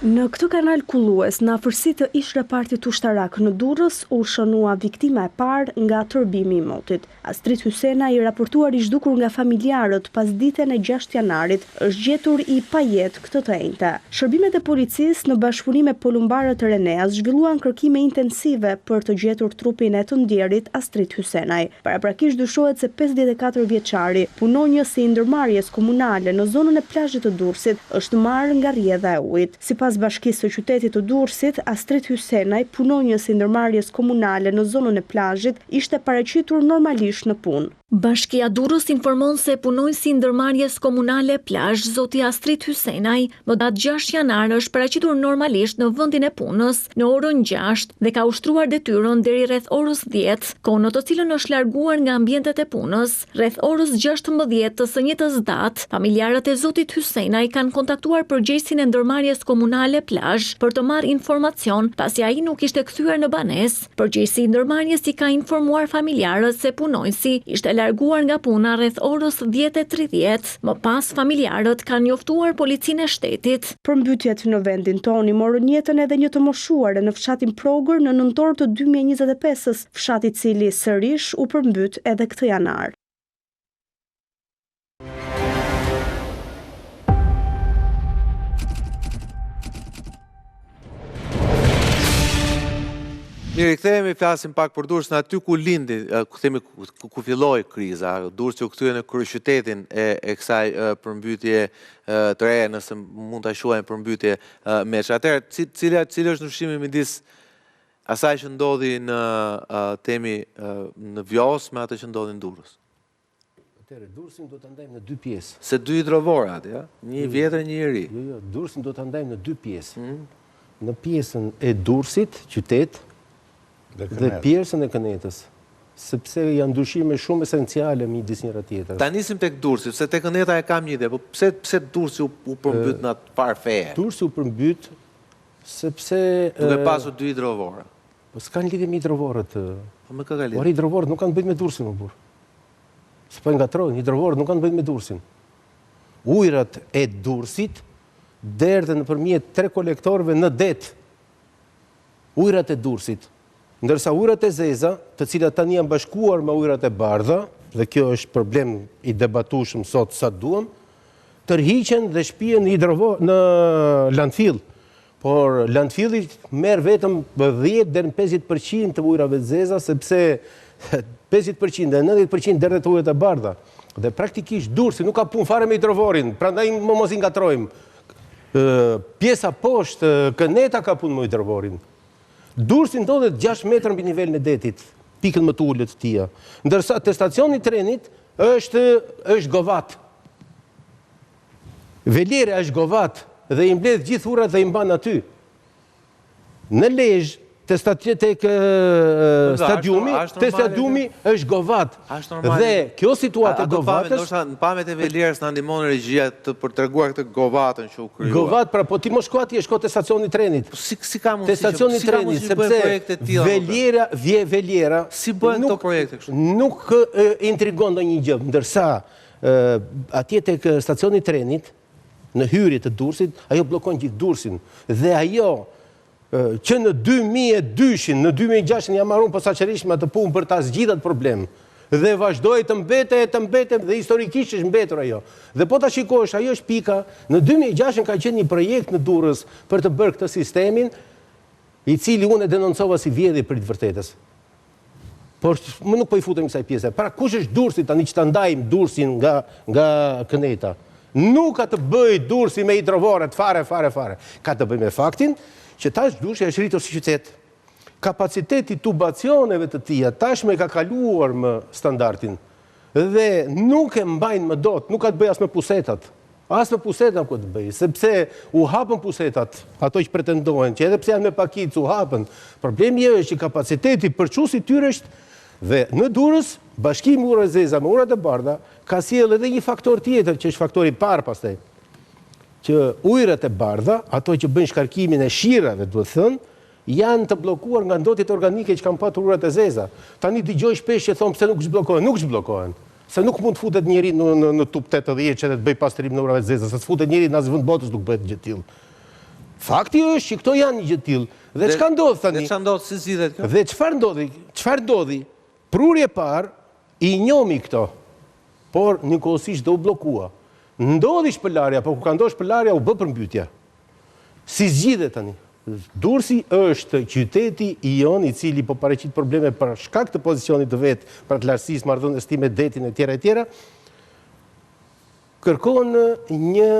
Në këtë kanal kullues, në afërsi të ish repartit ushtarak në Durrës, u shënua viktima e parë nga tërbimi i motit. Astrid Hysena, i raportuar i zhdukur nga familjarët pas ditën e 6 janarit, është gjetur i pajet këtë të enjte. Shërbimet e policisë në bashkëpunim me polumbarët e Reneas zhvilluan kërkime intensive për të gjetur trupin e të ndjerit Astrid Hysenaj. Paraprakisht dyshohet se 54 vjeçari, punonjës i ndërmarrjes komunale në zonën e plazhit të Durrësit, është marrë nga rrjedha e ujit. Pas bashkisë të qytetit të Durrësit, Astrid Hysenaj, punonjës i ndërmarrjes komunale në zonën e plazhit, ishte paraqitur normalisht në punë. Bashkia Durrës informon se punonjësi i ndërmarrjes komunale plazh, zoti Astrid Hysenaj, më datë 6 janar është paraqitur normalisht në vendin e punës në orën 6 dhe ka ushtruar detyrën deri rreth orës 10, kohë në të cilën është larguar nga ambientet e punës. Rreth orës 16 të së njëjtës datë, familjarët e zotit Hysenaj kanë kontaktuar përgjegjësin e ndërmarrjes komunale plazh për të marrë informacion pasi ai nuk ishte kthyer në banesë. Përgjegjësi i ndërmarrjes i ka informuar familjarët se punonjësi ishte larguar nga puna rreth orës 10:30. Më pas familjarët kanë njoftuar policinë e shtetit. Përmbytjet në vendin tonë morën jetën edhe një të moshuare në fshatin Progër në nëntor të 2025-s, fshati i cili sërish u përmbyt edhe këtë janar. Mirë, kthehemi, flasim pak për Durrës, në aty ku lindi, ku filloi kriza. Durrësi u kthye në kryeqytetin e kësaj përmbytje të re, nëse mund ta quajmë përmbytje meç. Atëherë, cili është ndryshimi midis asaj që ndodhi në në Vjos me atë që ndodhi në Durrës? Atëherë, Durrësin do ta ndajmë në dy pjesë. Se dy hidrovorat, ja? Një vjetër, një i ri. Jo, Durrësin do ta ndajmë në dy pjesë. Në pjesën e Durrësit, qytet, dhe pjesën e Kënetës, sepse janë ndryshime shumë esenciale midis njëra tjetrës. Ta nisim tek Durrësi, se tek Këneta e kam një ide, po pse Durrësi u përmbyt në atë farë feje? Durrësi u përmbyt sepse duke pasur dy hidrovora. Po s'kan lidhje me hidrovorët. Po me kë ka lidhje? Por hidrovorët nuk kanë të bëjnë me Durrësin, më burr. S'po ngatrojnë, hidrovorët nuk kanë të bëjnë me Durrësin. Ujërat e Durrësit derdhen nëpërmjet 3 kolektorëve në det. Ujërat e Durrësit. Ndërsa ujërat e zeza, të cilat tani janë bashkuar me ujërat e bardha, dhe kjo është problem i debatueshëm sot sa duam, tërhiqen dhe shpihen në landfill. Por landfilli merr vetëm 10 deri në 50% të ujërave të zeza, sepse 50% dhe 90% derdhet te ujërat e bardha. Dhe praktikisht Durrësi nuk ka punë fare me hidrovorin, prandaj mos i ngatrojmë. Pjesa poshtë Këneta ka punë me hidrovorin. Durrësi ndodhet 6 metra mbi nivelin e detit, pikën më të ulët të tija. Ndërsa te stacioni i trenit është govat. Veliera është govat dhe i mbledh gjithë ujërat dhe i mban aty. Në Lezhë, te stadiumi është govat. Dhe kjo situatë e govatës... Në pamjet e Velierës në ndihmon regjia për treguar këtë govatën që u krijua. Govat, pra po ti mos shko atje, shko te stacioni i trenit. Si ka mundësi? Te stacioni i trenit, sepse Veliera si bëhen këto projekte kështu? Nuk intrigon ndonjë gjë, ndërsa atje tek stacioni i trenit, në hyrje të Durrësit, ajo bllokon gjithë Durrësin. Dhe ajo që në 2002-shin, në 2006-shin jam marrur posaçërisht me atë punë për ta zgjidhur problem. Dhe vazhdoi të mbetet dhe historikisht është mbetur ajo. Dhe po ta shikosh, ajo është pika. Në 2006-shin ka qenë një projekt në Durrës për të bërë këtë sistemin, i cili unë e denoncova si vjedhje për të vërtetës. Por më nuk po i futem kësaj pjese. Pra kush është Durrësi tani që ta ndajmë Durrësin nga Këneta? Nuk ka të bëjë Durrësi me hidrovoret fare. Ka të bëjë me faktin që tash Durrësi është rritur si qytet. Kapaciteti tubacioneve të tija tashme ka kaluar më standardin dhe nuk e mbajnë më dot, nuk ka të bëjë as me pusetat. As me pusetat ku të bëjë, sepse u hapën pusetat, ato që pretendojnë, që edhe pse janë me pakicë u hapën. Problemi është që kapaciteti përçuesi tyre është dhe në Durrës, bashkimi ujërat e zeza me ujërat e bardha ka sjellë edhe një faktor tjetër, që është faktori i parë pastaj. Që ujërat e bardha, ato që bëjnë shkarkimin e shirave, duhet thënë, janë të bllokuar nga ndotjet organike që kanë patur ujërat e zeza. Tani dëgjoj shpesh që thonë pse nuk zhbllokohen. Nuk zhbllokohen. Se nuk mund të futet njëri në tub 80 që të bëj pastrim në ujërat e zeza, se të futet njëri në asnjë vend botës nuk bëhet gjë tillë. Fakti është që këto janë një gjë të tillë. Dhe çka ndodh tani? Dhe çfarë ndodh, si zgjidhet kjo? Dhe çfarë ndodhi? Çfarë ndodhi? Prurje parë i njomi këto, por njëkohësisht do u bllokua. Ndodhi shpëlarja, por kur ka ndodhur shpëlarja u bë përmbytja. Si zgjidhet tani? Durrësi është qyteti i jon i cili po paraqit probleme për shkak të pozicionit të vet, për të lartësisë, marrëdhënies me detin etj. Kërkon një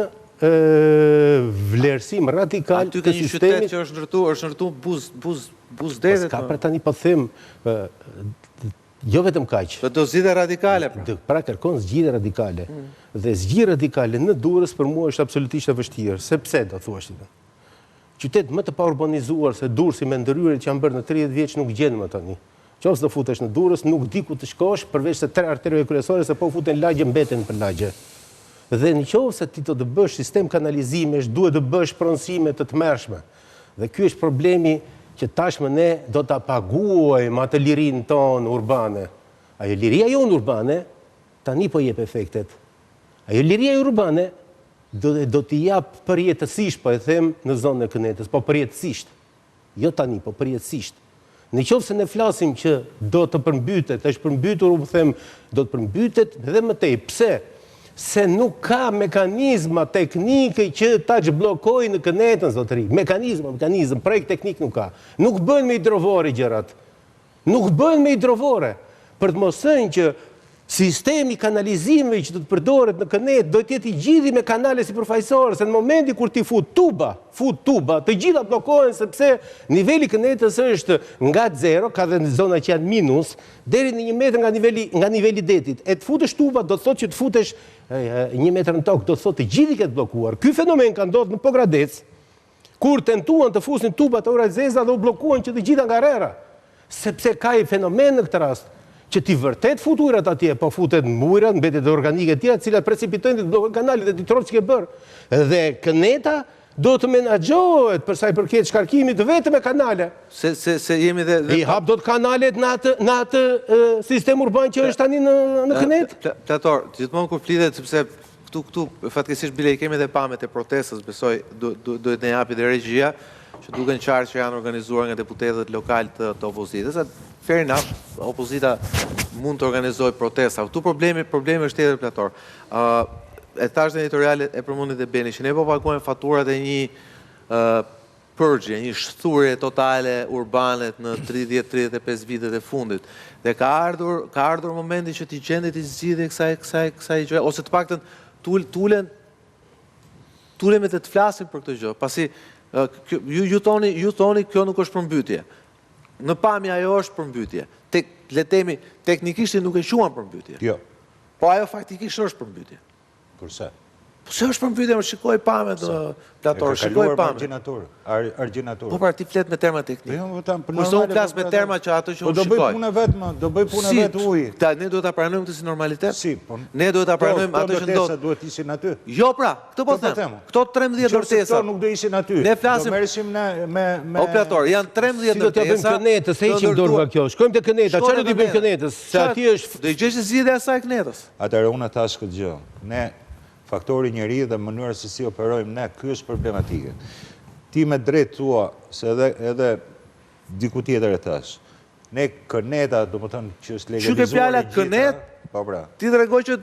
vlerësim radikal të sistemit. Aty ka një qytet që është ndërtuar buz detet. Ka për tani po them, jo vetëm kaq. Do zgjidhje radikale. Pra kërkon zgjidhje radikale. Dhe zgjidhje radikale në Durrës për mua është absolutisht e vështirë. Sepse do thuash ti. Qytet më të paurbanizuar se Durrësi me ndërhyrjet që janë bërë në 30 vjeç nuk gjen më tani. Qoftë do futesh në Durrës, nuk di ku të shkosh përveç se 3 arterëve kryesore, se po futen lagje mbeten për lagje. Dhe në qoftë se ti do të bësh sistem kanalizimesh, duhet të bësh pronësime të tmerrshme. Dhe ky është problemi që tashmë ne do ta paguajmë atë lirinë tonë urbane. Ajo liria jonë urbane tani po jep efektet. Ajo liria urbane do t'i jap përjetësisht, po e them në zonën e Kënetës, po përjetësisht. Jo tani, po përjetësisht. Në qoftë se ne flasim që do të përmbytet, është përmbytur, u them, do të përmbytet dhe më tej. Pse? Se nuk ka mekanizma teknike që ta zhbllokojnë në Kënetën, zotëri. Mekanizëm, projekt teknik nuk ka. Nuk bën me hidrovore gjërat. Nuk bën me hidrovore. Për të mos thënë që sistemi kanalizimeve që do të përdoret në Kënetë do të jetë i gjithë me kanale sipërfaqësore, se në momenti kur ti fut tuba, të gjitha bllokohen sepse niveli i Kënetës është nga 0, ka dhe në zona që janë minus, deri në 1 metër nga niveli i detit. E të futesh tuba do të thotë që të futesh 1 metër në tokë, do të thotë të gjithë i ketë bllokuar. Ky fenomen ka ndodhur në Pogradec, kur tentuan të fusin tubat Eurazeza dhe u bllokuan që të gjitha nga rrera. Sepse ka i fenomen në këtë rast që ti vërtet fut ujrat atje, po futet ujrat, mbetet organike tjera, cilat precipitojnë dhe të blokojnë kanalit dhe ti tropë që ke bërë. Dhe Këneta do të menaxhohet për sa i përket shkarkimit vetëm me kanale. Se jemi dhe... I hap do të kanalet në atë sistem urban që është tani në Kënetë. Plator, gjithmonë kur flitet, sepse këtu fatkesisht bile i kemi dhe pamet e protestës, besoj duhet në japi dhe regjia, që duken qartë që janë organizuar nga deputetët lokal të opozitës. Fair enough, opozita mund të organizoj protesta. Këtu problemi është tjetër, Plator. Etazhet editoriale e përmendit e Beni, që ne po paguajmë faturat e një përgjje, një shturje totale urbanet në 30-35 vitet e fundit. Dhe ka ardhur momenti që ti gjendit i zgjidhje kësaj gjë, ose të paktën tulen me të flasim për këtë gjë, pasi ju thoni kjo nuk është përmbytje. Në pamje ajo është përmbytje. Le të themi, teknikisht nuk e quajmë përmbytje. Jo. Po ajo faktikisht është përmbytje. Përse? Pse është përmbytje, më shikoj pamjet, Plator, shikoj pamjet. Argjinatur. Po pra ti flet me terma teknik. Kurse unë flas me terma që ato që unë shikoj. Do bëj punë vetë, do bëj punë vetë uji. Ne duhet ta pranojmë këtë si normalitet? Si, po. Ne duhet ta pranojmë ato që ndodh. Duhet ishin aty. Jo pra, këtë po them. Këto 13 ndërtesa. Këto nuk do ishin aty. Ne flasim. Do merreshim me O Plator, janë 13 ndërtesa. Si do t'ja bëjmë Kënetës, se heqim dorë nga kjo. Shkojmë te Këneta, çfarë do t'i bëjmë Kënetës? Se aty është do i gjesh zgjidhja e asaj Kënetës. Atëherë unë thash këtë gjë. Ne faktori njeri dhe mënyra se si operojmë ne, ky është problematike. Ti me drejt thua, se edhe diku tjetër e thash. Ne Këneta, do më thënë që është legalizuar. Çu ke fjala Kënet? Po pra. Ti tregoj që e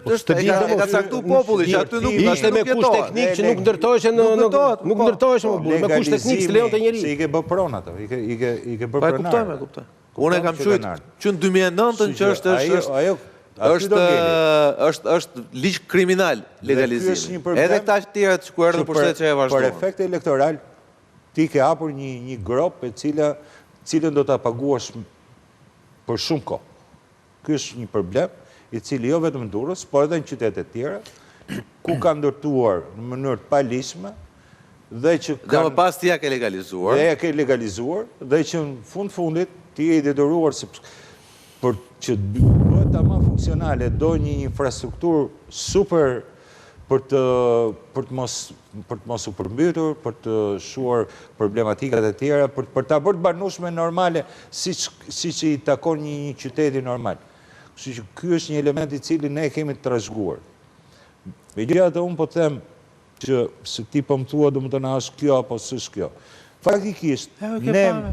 ka caktuar populli, që aty nuk ishte me kusht teknik që nuk ndërtoheshin me kusht teknik se lejonte njeriu. Se i ke bë pronë ato, i ke bë pronë. Po kuptoj. Unë kam thënë që në 2009 që është ligj kriminal legalizimi. Edhe këta të tjerët që ku erdhën pushtet që e vazhduan. Për efekt elektoral, ti ke hapur një grop e cilën do ta paguash për shumë kohë. Ky është një problem i cili jo vetëm në Durrës, por edhe në qytete tjera, ku ka ndërtuar në mënyrë të paligjshme dhe që dhe më pas ti ja ke legalizuar. Dhe ja ke legalizuar dhe që në fundit ti je i detyruar për që bëhet tamam funksionale, do një infrastrukturë super për të mos u përmbytur, për të shuar problematikat e tjera, për ta bërë të banueshme normale, siç i takon një qyteti normal. Kështu që ky është një element i cili ne kemi të trashëguar. Megjithatë unë po them që se ti po më thua do më të na është kjo apo s'është kjo. Faktikisht,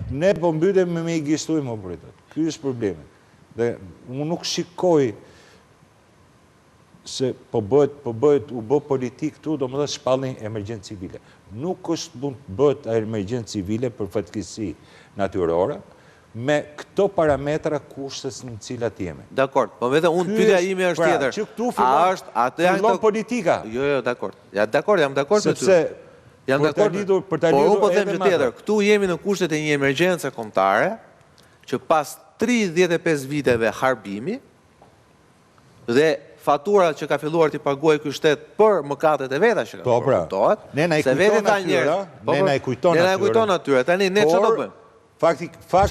ne po mbytem me i gjistuj më pritet. Ky është problemi. Dhe unë nuk shikoj se u bë politik këtu, do më dhe shpallin emergjencë civile. Nuk është mund të bëhet emergjencë civile për fatkeqësi natyrore, me këto parametra kushtës në cilat jemi. Dakord, po vetëm unë pyetja ime është tjetër. Që këtu fillon politika. Jo, dakord. Ja, dakord, jam dakord me ty. Sepse jam dakord. Për ta Por lidhur unë po them edhe që me tjetër, këtu jemi në kushtet e një emergjencë kombëtare, që pas 35 viteve harbimi dhe faturat që ka filluar t'i paguaj ky shtet për mëkatet e veta që ka përfituar. Ne na i kujton atyre. Tani ne çfarë do bëjmë? Fakti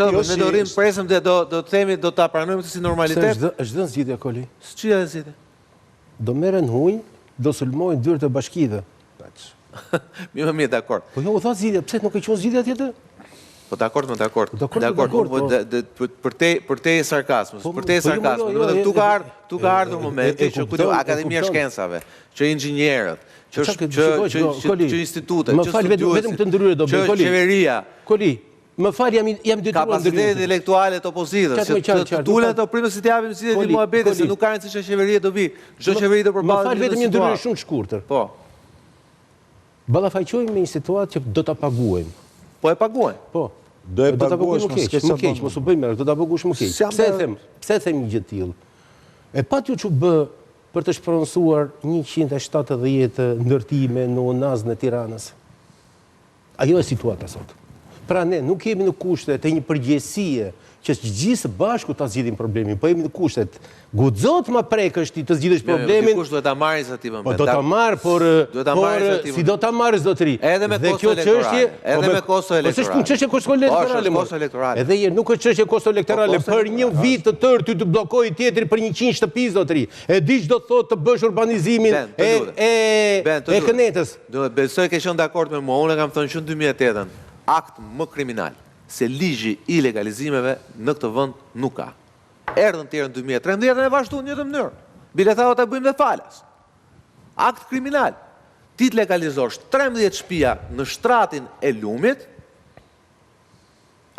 ne do rrim presëm dhe do të themi do ta pranojmë këtë si normalitet. Është dhënë zgjidhja Koli. Ç'ia zgjidhja? Do merren hunj, do sulmojnë dyert e bashkive. Mirë, dakord. Po jo, u tha zgjidhja, pse nuk e quajnë zgjidhja tjetër? Po dakord, për te sarkazmës, këtu ka ardhur momenti që këtu Akademia e Shkencave, që inxhinierët, që institutet, që studiuesit, që qeveria, më fal, jam detyruar kapacitetet intelektuale të opozitës, që tulen të primës si t'japim si dhe muhabeti, se nuk ka rëndësi që qeveria do vi, çdo qeveri do përballet. Më fal, vetëm një ndryrë shumë shkurtër. Po. Ballafaqojmë me një situatë që do ta paguajmë. Po e paguajmë. Po. Do e paguash më keq, mos u bëjmë merr, do ta paguash më keq. Pse them një gjë të tillë? E pati që bë për të shpronsuar 170 ndërtime në Unazën e Tiranës. Ajo është situata sot. Pra ne nuk jemi në kushtet e një përgjegjësie që gjithë së bashku ta zgjidhim problemin, po jemi në kushtet guxot më prekësh ti të zgjidhësh problemin. Dikush duhet ta marrë iniciativën. Po do ta marr, por si do ta marrë zotëri? Edhe me kosto elektorale. Edhe me kosto elektorale. Po s'është çështje kosto elektorale. Edhe herë nuk është çështje kosto elektorale. Për një vit të tërë ty të bllokoj tjetri për 100 shtëpi zotëri. E di ç'do thotë të bësh urbanizimin e Kënetës. Do besoj ke qenë dakord me mua. Unë kam thënë që në 2008 akt më kriminal se ligji i legalizimeve në këtë vend nuk ka. Erdhën tjerë në 2013 e vazhdu në një të mënyrë. Bile tha o të bëjmë dhe falas. Akt kriminal. Ti të legalizosh 13 shtëpia në shtratin e Lumit,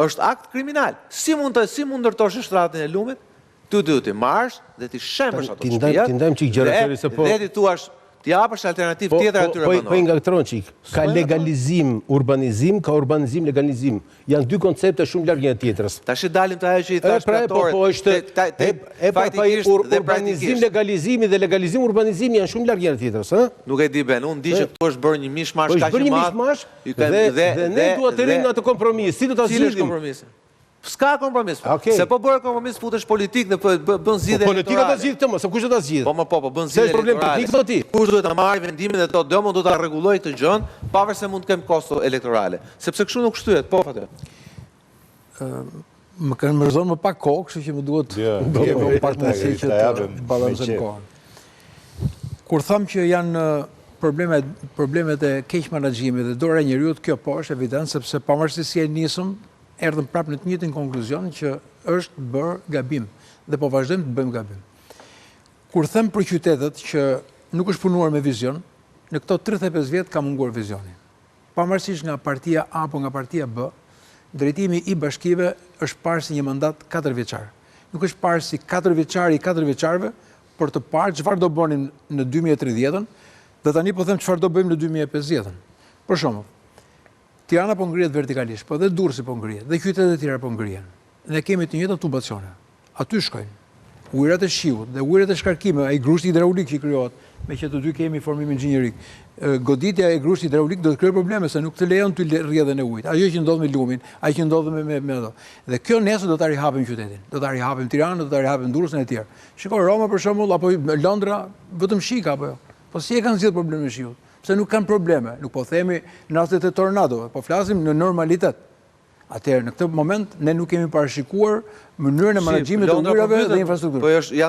është akt kriminal. Si mund ndërtosh në shtratin e Lumit, ty duhet t'i marrësh dhe t'i shemësh ato shtëpia. Dhe ti thuash ti japësh alternativë tjetër atyre banorëve. Po i ngatron çik. Ka legalizim, urbanizim, ka urbanizim, legalizim. Janë dy koncepte shumë larg njëra tjetrës. Tash dalim te ajo që i thash kreatorit. Po është urbanizim, legalizimi dhe legalizim, urbanizimi janë shumë larg njëra tjetrës, ë? Nuk e di ben, unë di që këtu është bërë një mishmash kaq i madh. Dhe ne duhet të rrim në atë kompromis. Si do ta zgjidhim? S'ka kompromis. Se po bërë kompromis futesh politik dhe bën zgjidhje elektorale. Politika do zgjidh këtë më, se kush do ta zgjidh? Po bën zgjidhje elektorale. Kush duhet ta marrë vendimin dhe do do ta rregulloj këtë gjën, pavarësisht se mund të kem kosto elektorale. Sepse kështu nuk shtyhet, po fatë. Më kanë mërzon më pak kohë, kështu që më duhet të kemi pak mundësi që të balancojmë kohën. Kur tham që janë problemet e keq menaxhimit dhe dora e njeriut, kjo po është evident sepse pavarësisht si e nisëm, erdhëm prapë në të njëjtin konkluzion që është bërë gabim dhe po vazhdojmë të bëjmë gabim. Kur them për qytetet që nuk është punuar me vizion, në këto 35 vjet ka munguar vizioni. Pavarësisht nga partia A apo nga partia B, drejtimi i bashkive është parë si një mandat 4 vjeçar. Nuk është parë si 4 vjeçari i 4 vjeçarëve për të parë çfarë do bënin në 2030-ën dhe tani po them çfarë do bëjmë në 2050-ën. Për shembull, Tirana po ngrihet vertikalisht, po dhe Durrësi po ngrihet, dhe qytetet e tjera po ngrihen. Ne kemi të njëjtat tubacione. Aty shkojnë. Ujërat e shiut dhe ujërat e shkarkimeve, ai grushti hidraulik që krijohet, me që të dy kemi formim inxhinierik. Goditja e grushtit hidraulik do të krijojë probleme se nuk të lejon ty rrjedhën e ujit. Ajo që ndodh me lumin, ajo që ndodh me ato. Dhe kjo nesër do ta rihapim qytetin. Do ta rihapim Tiranën, do ta rihapim Durrësin e tjerë. Shikoj Roma për shembull apo Londra, vetëm shik apo jo. Po si e kanë zgjidhur problemin e shiut? Pse nuk kanë probleme, nuk po themi në rastet e tornadove, po flasim në normalitet. Atëherë, në këtë moment, ne nuk kemi parashikuar mënyrën e menaxhimit të ujërave dhe infrastrukturës. Po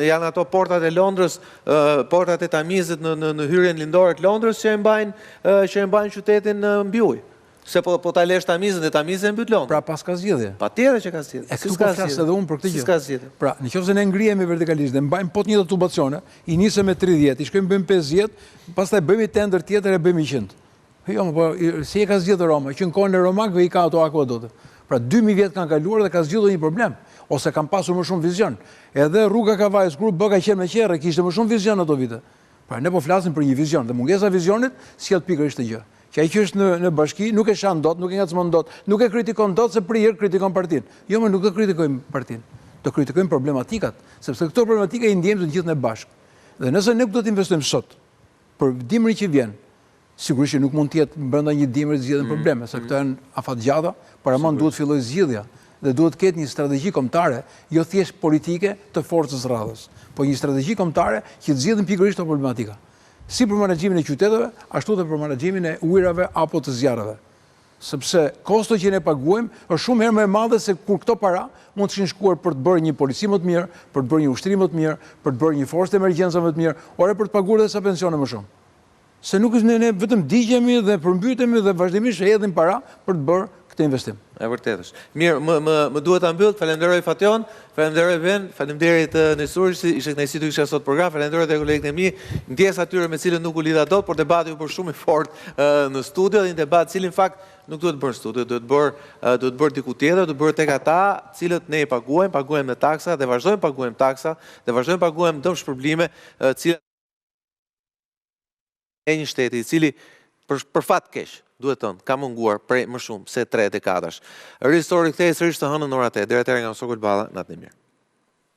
janë ato portat e Londrës, portat e Tamizit në hyrjen lindore të Londrës që e mbajnë qytetin mbi ujë. Se po ta lesh tamizën dhe tamizën e mbyt londë. Pra pas ka zgjedhje. Patjetër që ka zgjedhje. E këtu po flas edhe unë për këtë gjë. Si ka zgjedhje. Pra, nëse ne ngrihemi vertikalisht dhe mbajmë po të njëjtat tubacione, i nisëm me 30, i shkojmë bëjmë 50, pastaj bëjmë tender tjetër e bëjmë 100. Jo, po si e ka zgjedhur Roma, që në kohën e Romakëve i ka ato akuedutë. Pra 2000 vjet kanë kaluar dhe ka zgjidhur një problem, ose kanë pasur më shumë vizion. Edhe rruga Kavajës kur bë ka qenë me qerrë, kishte më shumë vizion ato vite. Pra ne po flasim për një vizion dhe mungesa e vizionit sjell pikërisht këtë gjë. Që ai që është në bashki nuk e shan dot, nuk e ngacmon dot, nuk e kritikon dot se për herë kritikon partinë. Jo, më nuk do kritikojmë partinë. Do kritikojmë problematikat, sepse këto problematika i ndjejmë të gjithë ne bashkë. Dhe nëse ne do të investojmë sot për dimrin që vjen, sigurisht që nuk mund të jetë brenda një dimri të zgjidhen probleme, se këto janë afatgjata, paramon duhet filloj zgjidhja dhe duhet ketë një strategji kombëtare, jo thjesht politike të forcës rradhës, po një strategji kombëtare që të zgjidhin pikërisht këto problematika. Si për menaxhimin e qyteteve, ashtu edhe për menaxhimin e ujrave apo të zjarreve. Sepse kosto që ne paguajmë është shumë herë më e madhe se kur këto para mund të shkuar për të bërë një polici më të mirë, për të bërë një ushtrim më të mirë, për të bërë një forcë të emergjencave më të mirë, ore për të paguar edhe sa pensione më shumë. Se nuk është ne vetëm digjemi dhe përmbytemi dhe vazhdimisht hedhim para për të bërë këtë investim. E vërtet është. Mirë, më duhet ta mbyll. Falenderoj Fation, falenderoj Ben, faleminderit Nesuri, ishte kënaqësi të kisha sot program, falenderoj edhe kolegët e mi, ndjes atyre me cilën nuk u lidha dot, por debati u bë shumë i fortë në studio, dhe një debat i cili në fakt nuk duhet bërë në studio, duhet bërë diku tjetër, duhet bërë tek ata cilët ne i paguajmë me taksa dhe vazhdojmë paguajmë taksa dhe vazhdojmë paguajmë dëmshpërblime, cilat e një shteti i cili për fat keq, duhet thënë, ka munguar prej më shumë se 3 dekadash. Ristori kthehej sërish të hënën ora 8. Deri atëherë nga Sokol Balla, natë e mirë.